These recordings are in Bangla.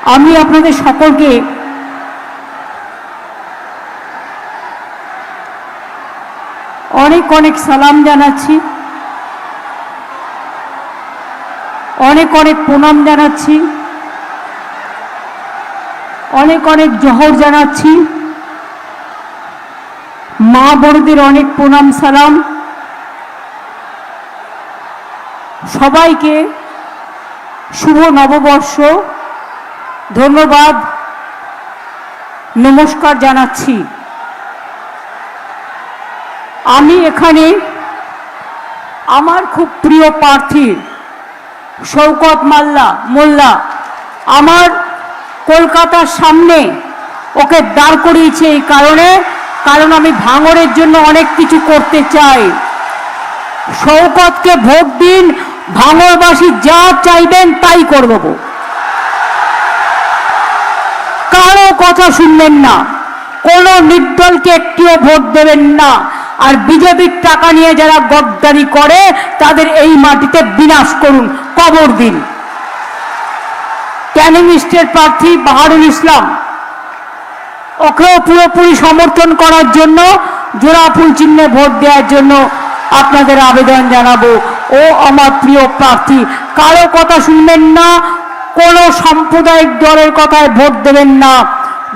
আমি আপনাদের সকলকে অনেক অনেক সালাম জানাচ্ছি, অনেক অনেক প্রণাম জানাচ্ছি, অনেক অনেক জোহর জানাচ্ছি। মা বোনদের অনেক প্রণাম সালাম। সবাইকে শুভ নববর্ষ, ধন্যবাদ, নমস্কার জানাচ্ছি। আমি এখানে আমার খুব প্রিয় প্রার্থী শওকত মোল্লা আমার কলকাতার সামনে ওকে দাঁড় করিয়েছে এই কারণ আমি ভাঙড়ের জন্য অনেক কিছু করতে চাই। শওকতকে ভোট দিন, ভাঙড়বাসী যা চাইবেন তাই করে দেব। কারো কথা শুনবেন না, কোনো নির্দলকে একটিও ভোট দেবেন না। আর বিজেপির টাকা নিয়ে যারা গদ্দারি করে তাদের এই মাটিতে বিনাশ করুন, কবর দিন। ক্যানিং ইস্টের প্রার্থী বাহারুল ইসলাম, ওকেও পুরোপুরি সমর্থন করার জন্য, জোড়া ফুল চিহ্নে ভোট দেওয়ার জন্য আপনাদের আবেদন জানাবো। ও আমার প্রিয় প্রার্থী, কারো কথা শুনবেন না, কোনো সাম্প্রদায়িক দলের কথায় ভোট দেবেন না।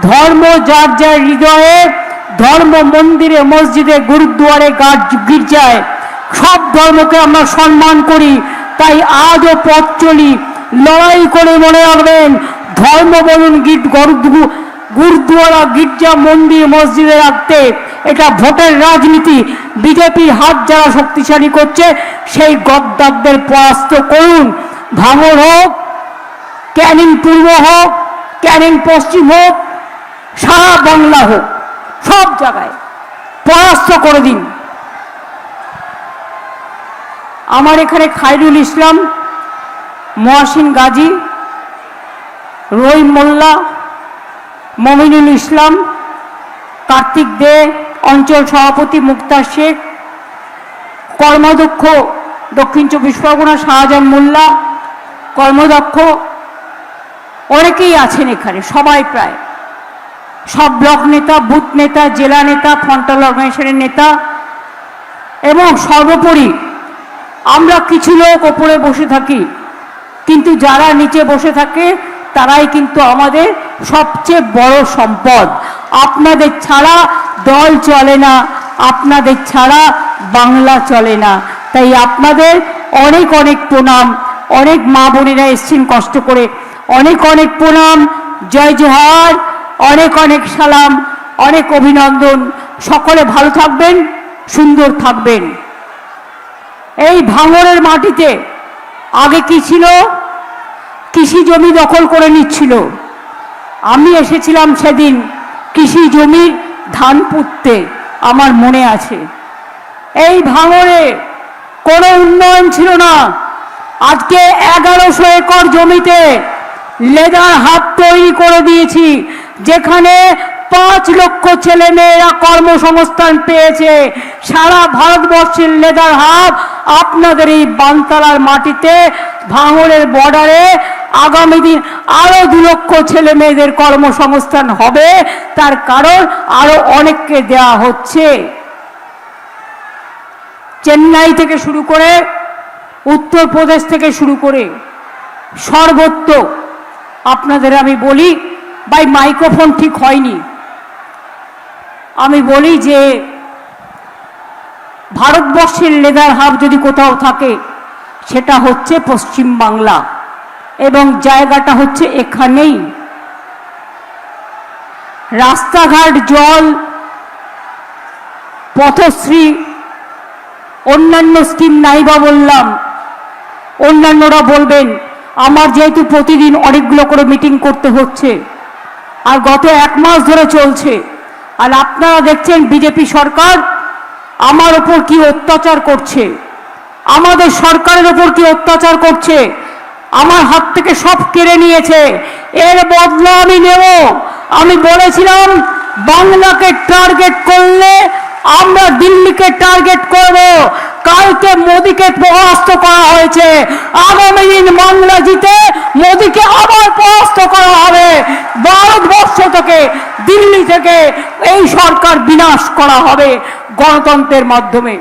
ধর্ম যার যার হৃদয়ে, ধর্ম মন্দিরে মসজিদে গুরুদ্বারে গির্জায় সব ধর্মকে আমরা সম্মান করি। তাই আজও পথ চলি, লড়াই করে মনে রাখবেন, ধর্ম বলুন গুরুদ্বারা গির্জা মন্দির মসজিদে রাখতে, এটা ভোটের রাজনীতি। বিজেপির হাত যারা শক্তিশালী করছে সেই গদ্দারদের পরাস্ত করুন। ভাঙড় হোক, ক্যানিং পূর্ব হোক, ক্যানিং পশ্চিম হোক, সারা বাংলা হোক, সব জায়গায় পরাস্ত করে দিন। আমার এখানে খায়রুল ইসলাম, মহসিন গাজী, রহিম মোল্লা, মমিনুল ইসলাম, কার্তিক দে, অঞ্চল সভাপতি মুক্তার শেখ, কর্মদক্ষ দক্ষিণ 24 পরগনা শাহজাহান মোল্লা, কর্মদক্ষ অনেকেই আছেন এখানে, সবাই প্রায় সব ব্লক নেতা, বুথ নেতা, জেলা নেতা, ফ্রন্টাল অর্গানাইজেশনের নেতা, এবং সর্বোপরি আমরা কিছু লোক ওপরে বসে থাকি, কিন্তু যারা নিচে বসে থাকে তারাই কিন্তু আমাদের সবচেয়ে বড় সম্পদ। আপনাদের ছাড়া দল চলে না, আপনাদের ছাড়া বাংলা চলে না। তাই আপনাদের অনেক অনেক প্রণাম। অনেক মা বোনেরা এসছেন কষ্ট করে, অনেক অনেক প্রণাম, জয় জোহার, অনেক অনেক সালাম, অনেক অভিনন্দন। সকলে ভালো থাকবেন, সুন্দর থাকবেন। এই ভাঙড়ের মাটিতে আগে কি ছিল? কৃষি জমি দখল করে নিচ্ছিল। আমি এসেছিলাম সেদিন কৃষি জমির ধান পুঁততে, আমার মনে আছে। এই ভাঙড়ে কোনো উন্নয়ন ছিল না। আজকে 1100 একর জমিতে লেদার হাব তৈরি করে দিয়েছি, যেখানে 5 লক্ষ ছেলে মেয়েরা কর্মসংস্থান পেয়েছে। সারা ভারতবর্ষের লেদার হাব আপনাদের এই বানতলার মাটিতে, ভাঙড়ের বর্ডারে আগামী দিন আরো 2 লক্ষ ছেলে মেয়েদের কর্মসংস্থান হবে। তার কারণ আরো অনেককে দেওয়া হচ্ছে। চেন্নাই থেকে শুরু করে, উত্তরপ্রদেশ থেকে শুরু করে সর্বত্র আপনাদের আমি বলি, ভাই মাইক্রোফোন ঠিক হয়নি, আমি বলি যে ভারতবর্ষের লেদার হাব যদি কোথাও থাকে সেটা হচ্ছে পশ্চিম বাংলা, এবং জায়গাটা হচ্ছে এখানেই। রাস্তাঘাট, জল, পথশ্রী, অন্যান্য স্কিম নাইবা বললাম, অন্যান্যরা বলবেন। আমার যেহেতু প্রতিদিন অনেকগুলো করে মিটিং করতে হচ্ছে, আর গত 1 মাস ধরে চলছে, আর আপনারা দেখছেন বিজেপি সরকার আমার ওপর কি অত্যাচার করছে, আমাদের সরকারের ওপর কি অত্যাচার করছে। আমার হাত থেকে সব কেড়ে নিয়েছে, এর বদলা আমি নেব। আমি বলেছিলাম বাংলাকে টার্গেট করলে আমরা দিল্লিকে টার্গেট করব। কালকে মোদিকে পরাস্ত করা হয়েছে, আগামী দিন বাংলা জিতে মোদিকে আবার পরাস্ত করা হবে। ভারতবর্ষ থেকে, দিল্লি থেকে এই সরকার বিনাশ করা হবে গণতন্ত্রের মাধ্যমে।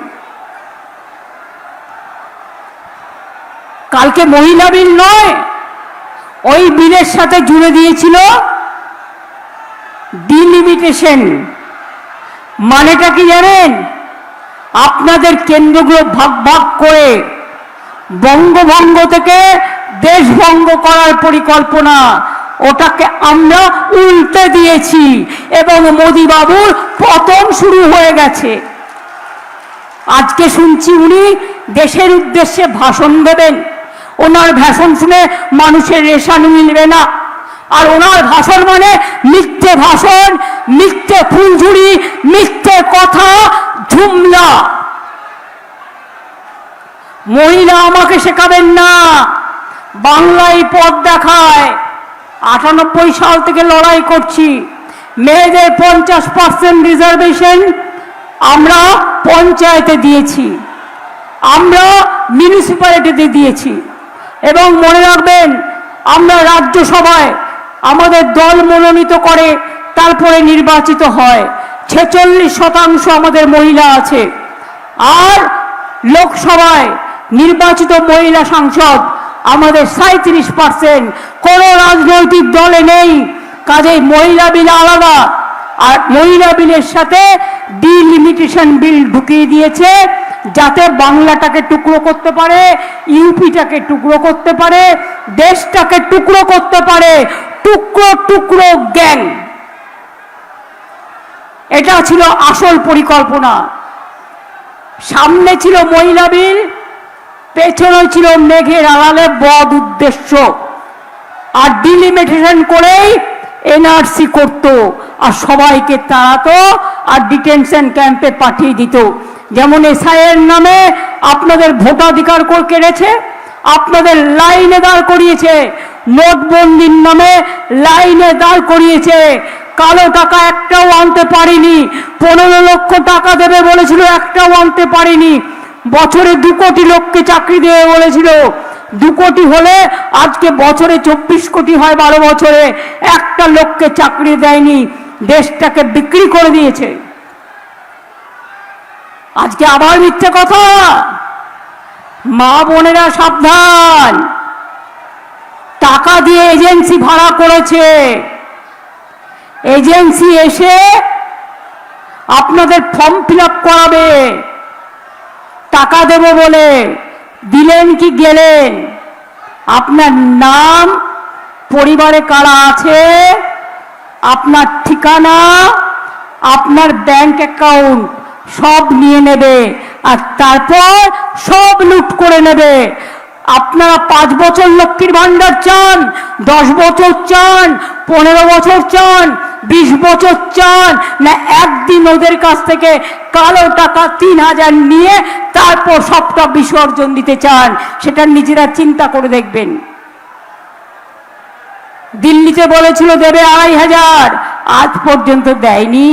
কালকে মহিলা বিল নয়, ওই বিলের সাথে জুড়ে দিয়েছিল ডিলিমিটেশন। মানেটা কি জানেন? আপনাদের কেন্দ্রগুলো ভাগ ভাগ করে বঙ্গভঙ্গ থেকে দেশভঙ্গ করার পরিকল্পনা, ওটাকে আমরা উল্টে দিয়েছি এবং মোদি বাবুর পতন শুরু হয়ে গেছে। আজকে শুনছি উনি দেশের উদ্দেশ্যে ভাষণ দেবেন। ওনার ভাষণ শুনে মানুষের রেশানি মিলবে না। আর ওনার ভাষণ মানে মিথ্যে ভাষণ, মিথ্যে ফুলঝুরি, মিথ্যে কথা, ঝুমলা। মহিলা আমাকে শেখাবেন না, বাংলায় পথ দেখায়। 98 সাল থেকে লড়াই করছি। মেয়েদের 50% রিজার্ভেশন আমরা পঞ্চায়েতে দিয়েছি, আমরা মিউনিসিপ্যালিটিতে দিয়েছি। এবং মনে রাখবেন, আমরা রাজ্যসভায় আমাদের দল মনোনীত করে তারপরে নির্বাচিত হয়। 46% আমাদের মহিলা আছে। আর লোকসভায় নির্বাচিত মহিলা সাংসদ আমাদের 37%। কোনো রাজনৈতিক দলে নেই। কাজেই মহিলা বিল আলাদা। আর মহিলা বিলের সাথে ডিলিমিটেশন বিল ঢুকিয়ে দিয়েছে, যাতে বাংলাটাকে টুকরো করতে পারে, ইউপিটাকে টুকরো করতে পারে, দেশটাকে টুকরো করতে পারে। টুকরো টুকরো গ্যাং, এটা ছিল আসল পরিকল্পনা। সামনে ছিল মহিলা বিল, পেছনে ছিল মেঘের আড়ালে বদ উদ্দেশ্য। আর ডিলিমিটেশন করেই এনআরসি করত, আর সবাইকে তাড়াতো, আর ডিটেনশন ক্যাম্পে পাঠিয়ে দিত। যেমন এসআইয়ের নামে আপনাদের ভোটাধিকার কেড়েছে, আপনাদের লাইনে দাঁড় করিয়েছে। নোটবন্দির নামে লাইনে দাঁড় করিয়েছে। কালো টাকা একটাও আনতে পারিনি। 15 লক্ষ টাকা দেবে বলেছিল, একটাও আনতে পারিনি। বছরে 2 কোটি লোককে চাকরি দেবে বলেছিল। 2 কোটি হলে আজকে বছরে 24 কোটি হয়, 12 বছরে। একটা লোককে চাকরি দেয়নি, দেশটাকে বিক্রি করে দিয়েছে। আজকে আবার মিথ্যে কথা। মা বোনেরা সাবধান, টাকা দিয়ে এজেন্সি ভাড়া করেছে। এজেন্সি এসে আপনাদের ফর্ম ফিল আপ করাবে, টাকা দেব বলে। দিলেন কি গেলেন? আপনার নাম, পরিবারে কারা আছে, আপনার ঠিকানা, আপনার ব্যাংক অ্যাকাউন্ট সব নিয়ে নেবে, আর তারপর সব লুট করে নেবে। আপনারা 5 বছর লক্ষ্মীর ভান্ডার চান, 10 বছর চান, 15 বছর চান, 20 বছর চান, না একদিন ওদের কাছ থেকে কালো টাকা 3000 নিয়ে তারপর সবটা বিসর্জন দিতে চান? সেটা নিজেরা চিন্তা করে দেখবেন। দিল্লিতে বলেছিল দেবে 2500, আজ পর্যন্ত দেয়নি।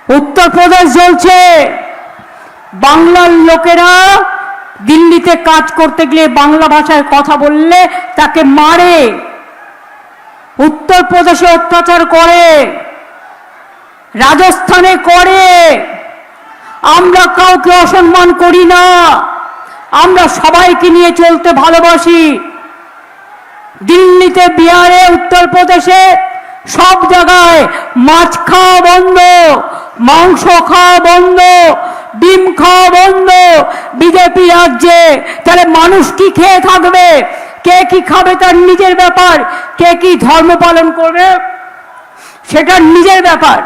উত্তরপ্রদেশ জ্বলছে। বাংলার লোকেরা দিল্লিতে কাজ করতে গেলে বাংলা ভাষায় কথা বললে তাকে মারে। উত্তরপ্রদেশে অত্যাচার করে, রাজস্থানে করে। আমরা কাউকে অসম্মান করি না, আমরা সবাইকে নিয়ে চলতে ভালোবাসি। দিল্লিতে, বিহারে, উত্তরপ্রদেশে সব জায়গায় মাছ খাওয়া বন্ধ, মাংস খাওয়া বন্ধ, ডিম খাওয়া বন্ধ বিজেপি রাজ্যে। তাহলে মানুষ কি খেয়ে থাকবে? কে কি খাবে তার নিজের ব্যাপার। কে কি ধর্ম পালন করবে সেটা নিজের ব্যাপার।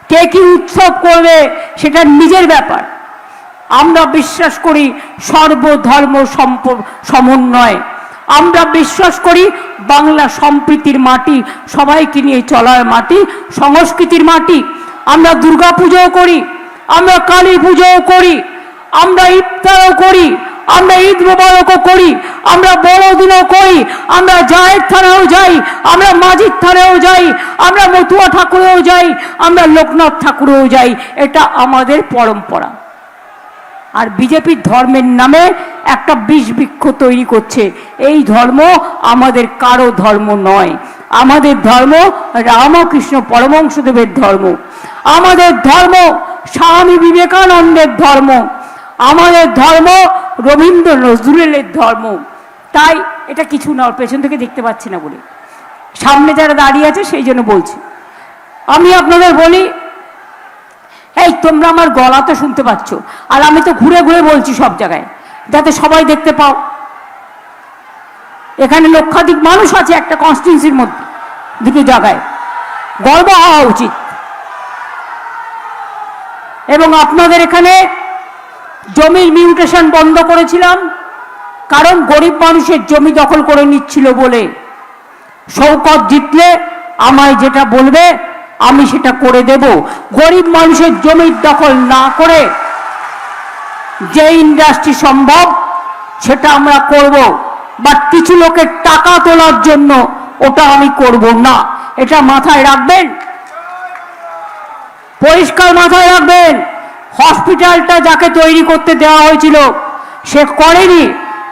কে কি উৎসব করবে সেটা নিজের ব্যাপার। আমরা বিশ্বাস করি সর্বধর্ম সমন্বয়। আমরা বিশ্বাস করি বাংলা সম্প্রীতির মাটি, সবাইকে নিয়ে চলার মাটি, সংস্কৃতির মাটি। আমরা দুর্গা পুজোও করি, আমরা কালী পুজোও করি, আমরা ইফতারও করি, আমরা ঈদ মোবারকও করি, আমরা বড়দিনও করি, আমরা জায়ের থানাও যাই, আমরা মাঝির থানাও যাই, আমরা মতুয়া ঠাকুরেও যাই, আমরা লোকনাথ ঠাকুরেও যাই। এটা আমাদের পরম্পরা। আর বিজেপির ধর্মের নামে একটা বিষ বৃক্ষ তৈরি করছে। এই ধর্ম আমাদের কারো ধর্ম নয়। আমাদের ধর্ম রামকৃষ্ণ পরমহংসদেবের ধর্ম, আমাদের ধর্ম স্বামী বিবেকানন্দের ধর্ম, আমাদের ধর্ম রবীন্দ্র নজরুলের ধর্ম। তাই এটা কিছু না, ওর পেছন থেকে দেখতে পাচ্ছি না বলে, সামনে যারা দাঁড়িয়ে আছে সেই জন্য বলছি। আমি আপনাদের বলি, এই তোমরা আমার গলা তো শুনতে পাচ্ছ, আর আমি তো ঘুরে ঘুরে বলছি সব জায়গায়, যাতে সবাই দেখতে পাও। এখানে লক্ষাধিক মানুষ আছে একটা কনস্টিটিউন্সির মধ্যে, দুটো জায়গায়, গর্ব হওয়া উচিত। এবং আপনাদের এখানে জমির মিউটেশন বন্ধ করেছিলাম, কারণ গরিব মানুষের জমি দখল করে নিচ্ছিল বলে। শওকত জিতলে আমায় যেটা বলবে আমি সেটা করে দেব। গরিব মানুষের জমির দখল না করে যে ইন্ডাস্ট্রি সম্ভব সেটা আমরা করব, বাট কিছু লোকের টাকা তোলার জন্য ওটা আমি করব না। এটা মাথায় রাখবেন, পরিষ্কার মাথায় রাখবেন। হসপিটালটা যাকে তৈরি করতে দেওয়া হয়েছিল সে করেনি,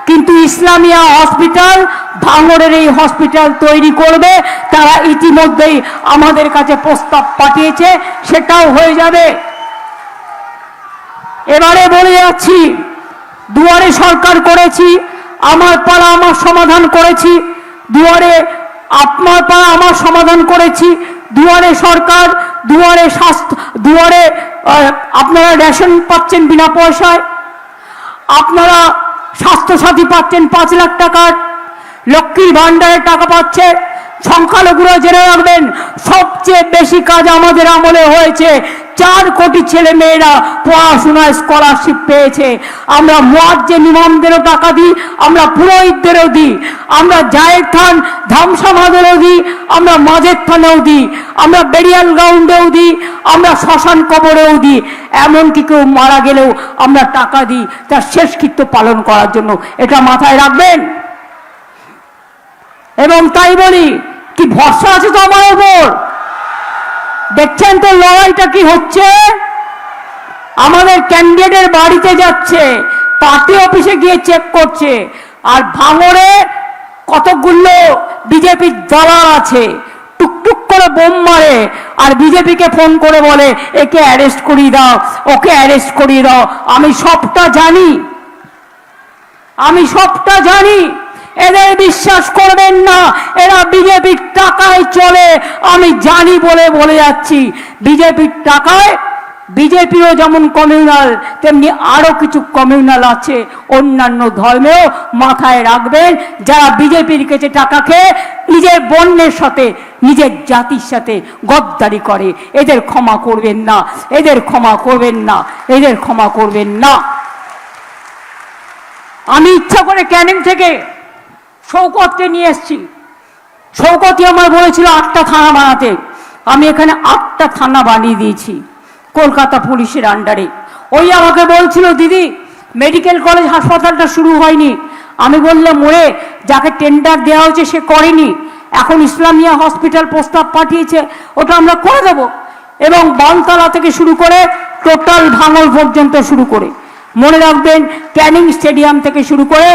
কিন্তু ইসলামিয়া হসপিটাল, ভাঙড়ের এই হসপিটাল তৈরি করবে, তারা ইতিমধ্যেই আমাদের কাছে প্রস্তাব পাঠিয়েছে, সেটাও হয়ে যাবে। এবারে বলে যাচ্ছি, দুয়ারে সরকার করেছি, আমার পাড়া আমার সমাধান করেছি, দুয়ারে আপনার পাড়া আমার সমাধান করেছি, দুয়ারে সরকার, দুয়ারে স্বাস্থ্য, দুয়ারে আপনারা রেশন পাচ্ছেন বিনা পয়সায়, আপনারা স্বাস্থ্যসাথী পাচ্ছেন 5 লাখ টাকার, লক্ষ্মীর ভাণ্ডারের টাকা পাচ্ছে। সংখ্যালঘুরা জেনে রাখবেন, সবচেয়ে বেশি কাজ আমাদের আমলে হয়েছে। 4 কোটি ছেলে মেয়েরা পড়াশোনায় স্কলারশিপ পেয়েছে। আমরা মুয়াজ্জিন ইমামদেরও টাকা দিই, আমরা পুরোহিতদেরও দিই, আমরা জায়ের থান ধামসামাদেরও দিই, আমরা মাঝের থানেও দিই, আমরা বেরিয়াল গ্রাউন্ডেও দিই, আমরা শ্মশান কবরেও দিই, এমনকি কেউ মারা গেলেও আমরা টাকা দিই তার শেষকৃত্য পালন করার জন্য। এটা মাথায় রাখবেন। এবং তাই বলি, কি ভরসা আছে তো আমার ওপর? দেখছেন তো লড়াইটা কি হচ্ছে। আমাদের ক্যান্ডিডেটের বাড়িতে যাচ্ছে, পার্টি অফিসে গিয়ে চেক করছে, আর ভাঙড়ে কতগুলো বিজেপির দালাল আছে, টুকটুক করে বোম মারে, আর বিজেপিকে ফোন করে বলে একে অ্যারেস্ট করিয়ে দাও, ওকে অ্যারেস্ট করিয়ে দাও। আমি সবটা জানি, আমি সবটা জানি। এদের বিশ্বাস করবেন না, এরা বিজেপির টাকায় চলে, আমি জানি বলে বলে যাচ্ছি। বিজেপির টাকায়, বিজেপিও যেমন কমিউনাল, তেমনি আরো কিছু কমিউনাল আছে অন্যান্য ধর্মেও। মাথায় রাখবেন, যারা বিজেপির কাছে টাকা খেয়ে নিজের বর্ণের সাথে, নিজের জাতির সাথে গদ্দারি করে, এদের ক্ষমা করবেন না, এদের ক্ষমা করবেন না, এদের ক্ষমা করবেন না। আমি ইচ্ছা করে ক্যানিং থেকে শওকতকে নিয়ে এসেছি। শওকতই আমার বলেছিল 8টা থানা বানাতে, আমি এখানে 8টা থানা বানিয়ে দিয়েছি কলকাতা পুলিশের আন্ডারে। ওই আমাকে বলছিল, দিদি মেডিকেল কলেজ হাসপাতালটা শুরু হয়নি। আমি বললাম, ওরে যাকে টেন্ডার দেওয়া হয়েছে সে করেনি, এখন ইসলামিয়া হসপিটাল প্রস্তাব পাঠিয়েছে, ওটা আমরা করে দেব। এবং বানতলা থেকে শুরু করে টোটাল ভাঙড় পর্যন্ত শুরু করে, মনে রাখবেন ক্যানিং স্টেডিয়াম থেকে শুরু করে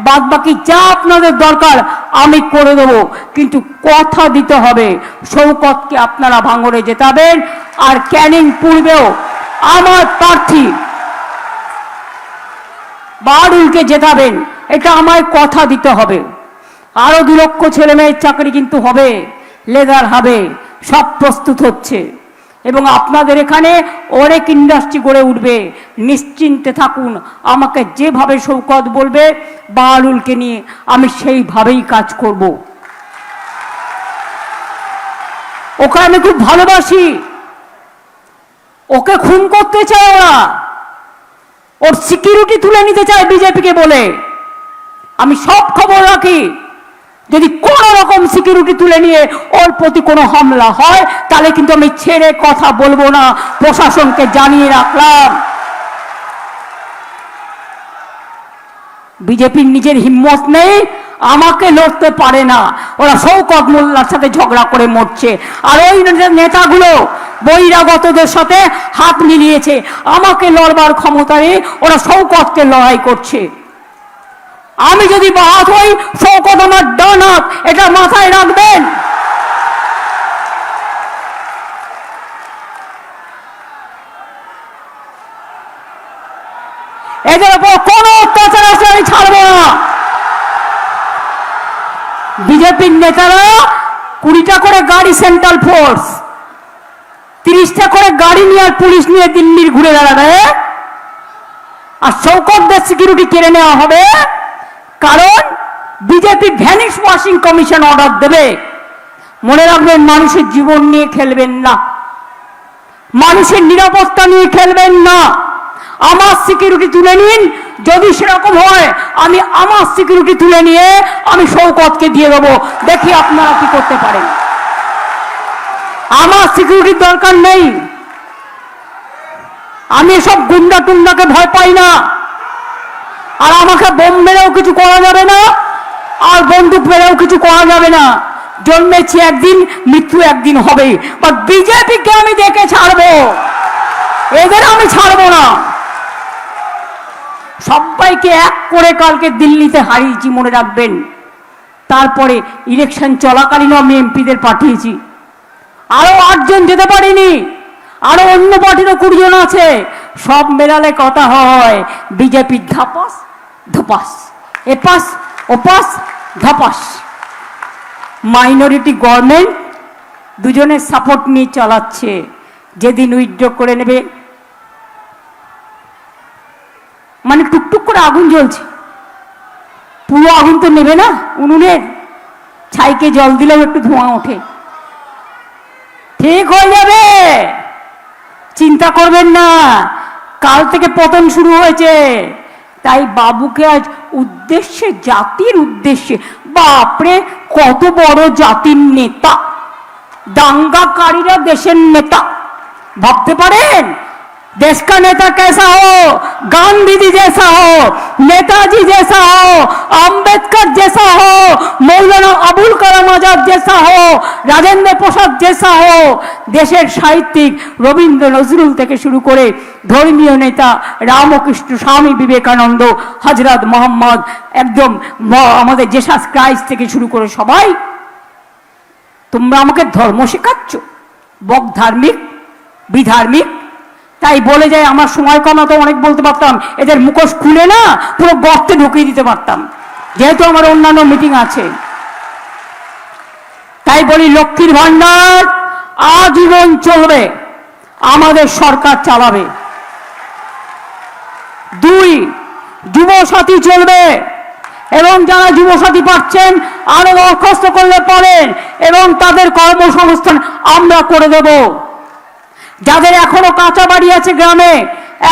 বাদবাকি যা আপনাদের দরকার আমি করে দেব। কিন্তু কথা দিতে হবে, শওকতকে আপনারা ভাঙড়ে জেতাবেন, আর ক্যানিং পূর্বেও আমার প্রার্থী বাহাদুরকে জেতাবেন, এটা আমায় কথা দিতে হবে। আরো 2 লক্ষ ছেলে মেয়ের চাকরি কিন্তু হবে, লেদার হবে, সব প্রস্তুত হচ্ছে। এবং আপনাদের এখানে অনেক ইন্ডাস্ট্রি গড়ে উঠবে, নিশ্চিন্তে থাকুন। আমাকে যেভাবে শওকত বলবে বাহাদুরকে নিয়ে আমি সেইভাবেই কাজ করব। ওকে আমি খুব ভালোবাসি, ওকে খুন করতে চায় ওরা, ওর সিকিউরিটি তুলে নিতে চায় বিজেপিকে বলে। আমি সব খবর রাখি, যদি কোন রকম সিকিউরিটি তুলে নিয়ে ওর প্রতি কোনো হামলা হয় তাহলে কিন্তু আমি ছেড়ে কথা বলবো না, প্রশাসনকে জানিয়ে রাখলাম। বিজেপির নিজের হিম্মত নেই, আমাকে লড়তে পারে না, ওরা শওকত মোল্লার সাথে ঝগড়া করে মরছে। আর ওই নেতাগুলো বহিরাগতদের সাথে হাত মিলিয়েছে। আমাকে লড়বার ক্ষমতা নেই, ওরা শওকতকে লড়াই করছে। আমি যদি বাদ হই, শওকত আমার ডান হাত, এটা মাথায় রাখবেন। এদের উপর কোনো অত্যাচার আছে আমি ছাড়বো না। বিজেপির নেতারা 20টা করে গাড়ি সেন্ট্রাল ফোর্স, 30টা করে গাড়ি নিয়ে আর পুলিশ নিয়ে দিল্লির ঘুরে বেড়াবে, আর শওকতদের সিকিউরিটি কেড়ে নেওয়া হবে। কারণ BJP vanish washing commission order দেবে। মনে রাখবেন, মানুষের জীবন নিয়ে খেলবেন না, মানুষের নিরাপত্তা নিয়ে খেলবেন না। আমার সিকিউরিটি তুলে নিন, যদি সেরকম হয় আমি আমার সিকিউরিটি তুলে নিয়ে আমি শওকতকে দিয়ে দেবো, দেখি আপনারা কি করতে পারেন। আমার সিকিউরিটির দরকার নেই। আমি এসব গুন্ডা টুন্ডাকে ভয় পাই না। আর আমাকে বোম মেরেও কিছু করা যাবে না, আর বন্দুক মেরেও কিছু করা যাবে না। জন্মেছি একদিন, মৃত্যু একদিন হবে। বাট বিজেপিকে আমি দেখে ছাড়বো, এদের আমি ছাড়বো না। সবাইকে এক করে কালকে দিল্লিতে হারিয়েছি, মনে রাখবেন। তারপরে ইলেকশন চলাকালীন আমি এমপিদের পাঠিয়েছি, আরো 8 জন যেতে পারিনি, আরো অন্য পার্টিরও 20 জন আছে। সব মেলালে কথা হয় বিজেপির ধাপাস ধপাস, এপাস ওপাস ধাপাস। মাইনরিটি গভর্নমেন্ট দুজনের সাপোর্ট নিয়ে চালাচ্ছে। যেদিন উইথড্র করে নেবে, মানে টুকটুক করে আগুন জ্বলছে, পুরো আগুন তো নেবে না, উনুনের ছাইকে জল দিলেও একটু ধোঁয়া ওঠে, ঠিক হয়ে যাবে, চিন্তা করবেন না। কাল থেকে পতন শুরু হয়েছে। তাই বাবুকে আজ উদ্দেশ্যে, জাতির উদ্দেশ্যে, বাপরে কত বড় জাতির নেতা, দাঙ্গাকারীরা দেশের নেতা, ভাবতে পারেন? देश का नेता कैसा हो, गांधी जी जैसा हो, नेताजी जैसा हो, अंबेडकर जैसा हो, मौलाना अबुल कलाम आजाद जैसा हो, राजेंद्र प्रसाद जैसा हो, देशेर साहित्यिक रवींद्र नजरुल থেকে শুরু করে ধর্মীয় নেতা রামকৃষ্ণ স্বামী বিবেকানন্দ, হযরত মোহাম্মদ, একদম আমাদের জেসাস ক্রাইস্ট থেকে শুরু করে সবাই। তোমরা আমাকে ধর্ম শেখাচ্ছ, বক ধার্মিক বিধার্মিক। তাই বলে যায়, আমার সময় কম, তো অনেক বলতে পারতাম, এদের মুখোশ খুলে না পুরো গর্তে ঢুকিয়ে দিতে পারতাম, যেহেতু আমার অন্যান্য মিটিং আছে। তাই বলি, লক্ষ্মীর ভান্ডার আজীবন চলবে, আমাদের সরকার চালাবে। 2, যুবসাথী চলবে, এবং যারা যুবসাথী পাচ্ছেন আরো দরখাস্ত করলে পারেন, এবং তাদের কর্মসংস্থান আমরা করে দেব। যাদের এখনো কাঁচা বাড়ি আছে গ্রামে,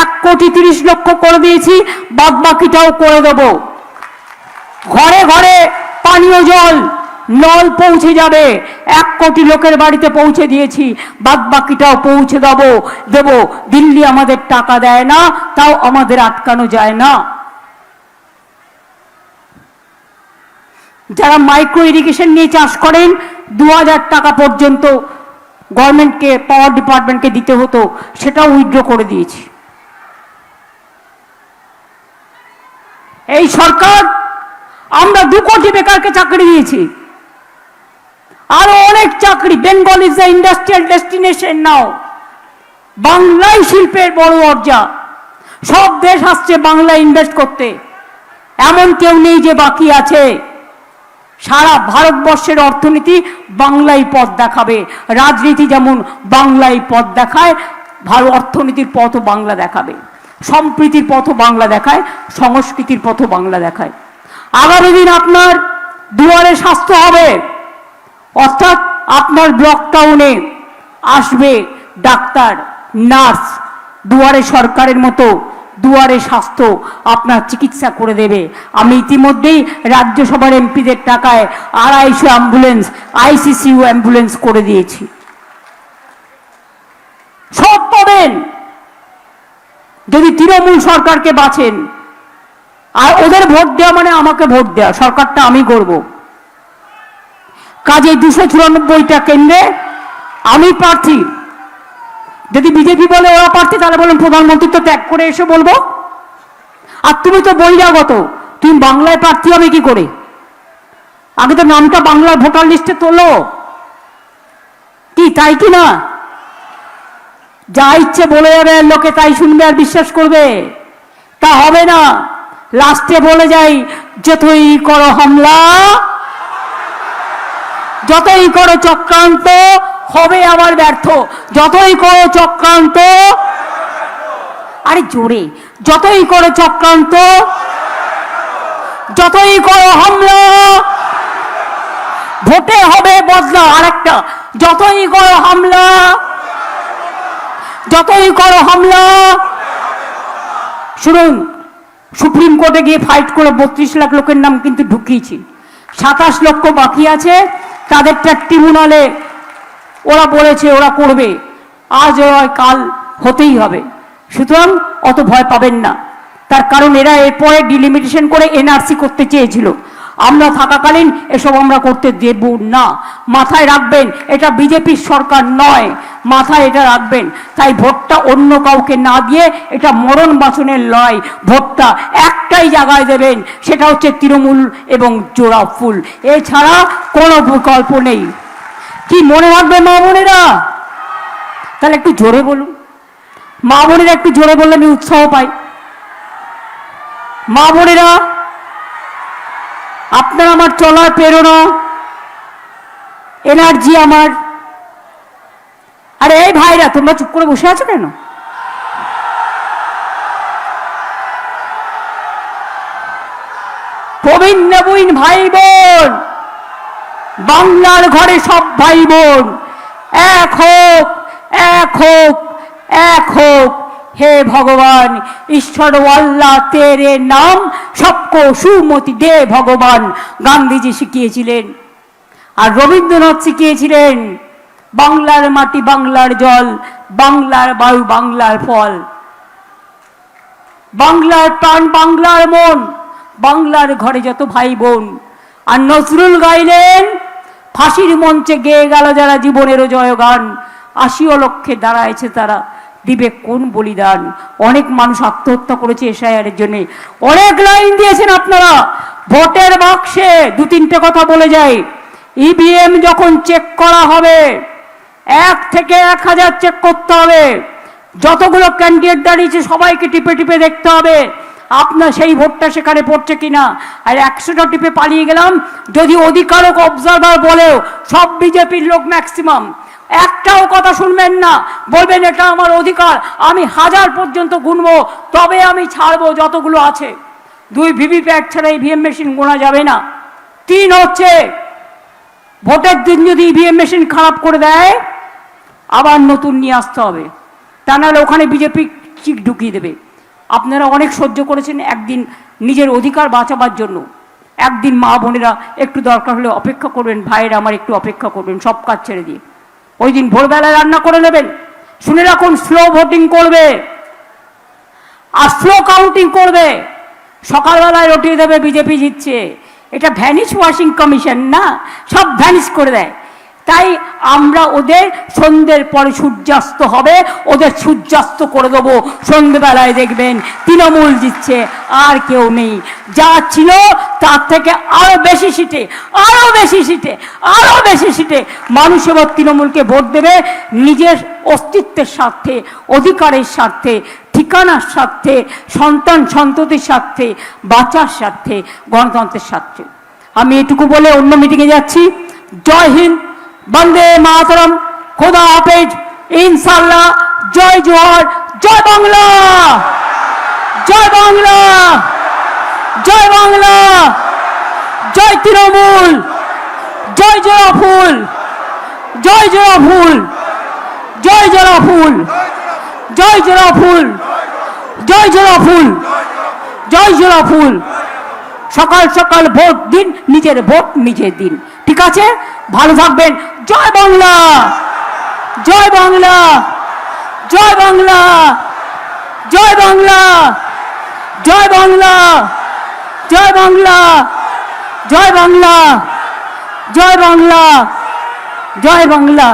1,30,00,000 করে দিয়েছি, বাদ বাকিটাও করে দেব। ঘরে ঘরে পানীয় জল নল পৌঁছে যাবে, 1 কোটি লোকের বাড়িতে পৌঁছে দিয়েছি, বাদ বাকিটাও পৌঁছে দেব। দিল্লি আমাদের টাকা দেয় না, তাও আমাদের আটকানো যায় না। যারা মাইক্রো ইরিগেশন নিয়ে চাষ করেন, 2000 টাকা পর্যন্ত গভর্নমেন্টকে, পাওয়ার ডিপার্টমেন্টকে দিতে হতো, সেটাও উইথড্র করে দিয়েছি। এই সরকার আমরা 2 কোটি বেকারকে চাকরি দিয়েছি, আরো অনেক চাকরি। Bengal is the industrial destination now. বাংলায় শিল্পের বড় দরজা, সব দেশ আসছে বাংলায় ইনভেস্ট করতে, এমন কেউ নেই যে বাকি আছে। সারা ভারতবর্ষের অর্থনীতি বাংলায় পথ দেখাবে। রাজনীতি যেমন বাংলায় পথ দেখায়, অর্থনীতির পথও বাংলা দেখাবে, সম্প্রীতির পথও বাংলা দেখায়, সংস্কৃতির পথও বাংলা দেখায়। আগামী দিন আপনার দুয়ারে স্বাস্থ্য হবে, অর্থাৎ আপনার ব্লক টাউনে আসবে ডাক্তার, নার্স, দুয়ারে সরকারের মতো দুয়ারে স্বাস্থ্য আপনার চিকিৎসা করে দেবে। আমি ইতিমধ্যেই রাজ্যসভার এমপিদের টাকায় 250 অ্যাম্বুলেন্স, আইসিসিইউ অ্যাম্বুলেন্স করে দিয়েছি। সব পাবেন যদি তৃণমূল সরকারকে বাঁচেন। আর ওদের ভোট দেওয়া মানে আমাকে ভোট দেওয়া, সরকারটা আমি করব। কাজে 294টা কেন্দ্রে আমি প্রার্থী, যদি বিজেপি বলে ওরা প্রার্থী, তাহলে বলুন প্রধানমন্ত্রিত্ব ত্যাগ করে এসে বলবো। আর তুমি তো বহিরাগত, তুমি বাংলায় প্রার্থী হবে কি করে? আগে তো নামটা বাংলার ভোটার লিস্টে তোলো, কি তাই কি না? যা ইচ্ছে বলে যাবে, লোকে তাই শুনবে আর বিশ্বাস করবে, তা হবে না। লাস্টে বলে যাই, যতই করো হামলা, যতই করো চক্রান্ত, হবে আবার ব্যর্থ। যতই করো চক্রান্ত, আরে জোরে, যতই করো চক্রান্ত, যতই করো হামলা, ভোটে হবে বদলা। আরেকটা, যতই করো হামলা, যতই করো হামলা। শুনুন, সুপ্রিম কোর্টে গিয়ে ফাইট করে 32 লাখ লোকের নাম কিন্তু ঢুকিয়েছি, 27 লক্ষ বাকি আছে, তাদেরটা ট্রিব্যুনালে ওরা বলেছে ওরা করবে, আজ হয় কাল হতেই হবে। সুতরাং অত ভয় পাবেন না, তার কারণ এরা এরপরে ডিলিমিটেশন করে এনআরসি করতে চেয়েছিল, আমরা থাকাকালীন এসব আমরা করতে দেব না। মাথায় রাখবেন, এটা বিজেপির সরকার নয়, মাথায় এটা রাখবেন। তাই ভোটটা অন্য কাউকে না দিয়ে, এটা মরণ বাঁচনের লড়াই, ভোটটা একটাই জায়গায় দেবেন, সেটা হচ্ছে তৃণমূল এবং জোড়া ফুল, এছাড়া কোনো বিকল্প নেই। কি মনে রাখবে মা বোনেরা? তাহলে একটু জোরে বলুন, মা বোনেরা একটু জোরে বললে আমি উৎসাহ পাই। মা বোনেরা, আপনার আমার চলার প্রেরণা, এনার্জি আমার। আরে এই ভাইরা, তোমরা চুপ করে বসে আছো কেন? প্রবীণ নবীন ভাই বোন, বাংলার ঘরে সব ভাই বোন এক হোক, এক হোক, এক হোক। হে ভগবান ঈশ্বর আল্লাহ তেরে নাম সবকো সুমতি দে ভগবান, গান্ধীজি শিখিয়েছিলেন। আর রবীন্দ্রনাথ শিখিয়েছিলেন, বাংলার মাটি বাংলার জল, বাংলার বায়ু বাংলার ফল, বাংলার প্রাণ বাংলার মন, বাংলার ঘরে যত ভাই বোন। আর নজরুল গাইলেন, ফাঁসির মঞ্চে গেয়ে গেল যারা জীবনেরও জয়গান, 80 লক্ষে দাঁড়ায়ছে তারা, দিবে কোন বলিদান। অনেক মানুষ আত্মহত্যা করেছে এসআইআরের জন্য, অনেক লাইন দিয়েছেন আপনারা। ভোটের বাক্সে 2-3টে কথা বলে যায়, ইভিএম যখন চেক করা হবে 1 থেকে 1000 চেক করতে হবে, যতগুলো ক্যান্ডিডেট দাঁড়িয়েছে সবাইকে টিপে টিপে দেখতে হবে আপনার সেই ভোটটা সেখানে পড়ছে কিনা। আর 100টা টিপে পালিয়ে গেলাম, যদি অধিকারক অবজারভার বলেও, সব বিজেপির লোক ম্যাক্সিমাম, একটাও কথা শুনবেন না, বলবেন এটা আমার অধিকার, আমি 1000 পর্যন্ত গুনবো, তবে আমি ছাড়বো যতগুলো আছে। 2 ভিভিপ্যাট ছাড়া ইভিএম মেশিন গোনা যাবে না। 3 হচ্ছে, ভোটের দিন যদি ইভিএম মেশিন খারাপ করে দেয়, আবার নতুন নিয়ে আসতে হবে, তা নাহলে ওখানে বিজেপি চিক ঢুকিয়ে দেবে। আপনারা অনেক সহ্য করেছেন একদিন নিজের অধিকার বাঁচাবার জন্য, একদিন মা বোনেরা একটু দরকার হলে অপেক্ষা করবেন, ভাইয়েরা আমার একটু অপেক্ষা করবেন, সব কাজ ছেড়ে দিয়ে। ওই দিন ভোরবেলায় রান্না করে নেবেন। শুনে রাখুন, স্লো ভোটিং করবে আর স্লো কাউন্টিং করবে, সকালবেলায় রটিয়ে দেবে বিজেপি জিতছে। এটা ভ্যানিশ ওয়াশিং কমিশন না, সব ভ্যানিশ করে দেয়। তাই আমরা ওদের সন্ধ্যের পরে সূর্যাস্ত হবে, ওদের সূর্যাস্ত করে দেবো, সন্ধ্যেবেলায় দেখবেন তৃণমূল জিতছে, আর কেউ নেই। যা ছিল তার থেকে আরো বেশি সিটে, আরো বেশি সিটে, আরো বেশি সিটে মানুষ এবার তৃণমূলকে ভোট দেবে, নিজের অস্তিত্বের স্বার্থে, অধিকারের স্বার্থে, ঠিকানার স্বার্থে, সন্তান সন্ততির স্বার্থে, বাঁচার স্বার্থে, গণতন্ত্রের স্বার্থে। আমি এটুকু বলে অন্য মিটিংয়ে যাচ্ছি। জয় হিন্দ, বন্দে মাতরম, খোদা হাফেজ, ইনশাল্লাহ, জয় জোহর, জয় বাংলা, জয় বাংলা, জয় বাংলা, জয় তৃণমূল, জয় জোড়া ফুল, জয় জোড়া ফুল, জয় জোড়া ফুল, জয় জোড়া ফুল, জয় জোড়া ফুল, জয় জোড়া ফুল। সকাল সকাল ভোট দিন, নিজের ভোট নিজে দিন, ঠিক আছে? ভালো থাকবেন। জয় বাংলা, জয় বাংলা, জয় বাংলা, জয় বাংলা, জয় বাংলা, জয় বাংলা, জয় বাংলা, জয় বাংলা, জয় বাংলা।